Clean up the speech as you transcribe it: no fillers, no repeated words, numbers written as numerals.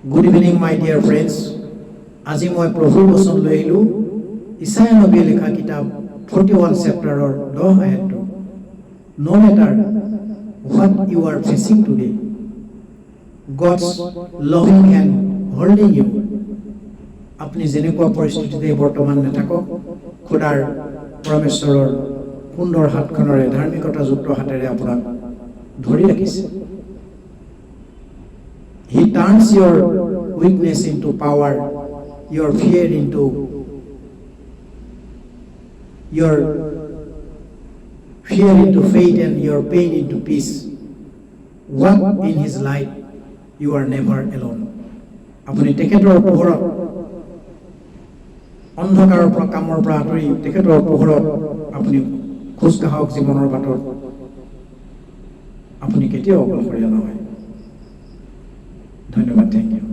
Good evening, my dear friends. আজি মই প্ৰভুৰ বচন লৈ আহিলোঁ ইসায়া নবীয়ে লিখা কিতাপ 41 চেপ্টাৰৰ 10 আয়াতটো No matter what you are facing today, God's loving hand holding you. আপনি যেনেকুৱা পৰিস্থিতিতে বৰ্তমান নাথাকক খোদাৰ পৰমেশ্বৰৰ সুন্দৰ হাতখনেৰে ধাৰ্মিকতাযুক্ত হাতেৰে আপোনাক ধৰি ৰাখিছে He turns your weakness into power, your fear into faith, and your pain into peace. Walk in His light, you are never alone. আপুনি তেখেতৰ পোহৰত অন্ধকাৰৰ পৰা কামৰ পৰা আঁতৰি তেখেতৰ পোহৰত আপুনি খোজ কাঢ়ক জীৱনৰ বাটত আপুনি কেতিয়াও অকলশৰীয়া নহয় ধন্যবাদ থেংক ইউ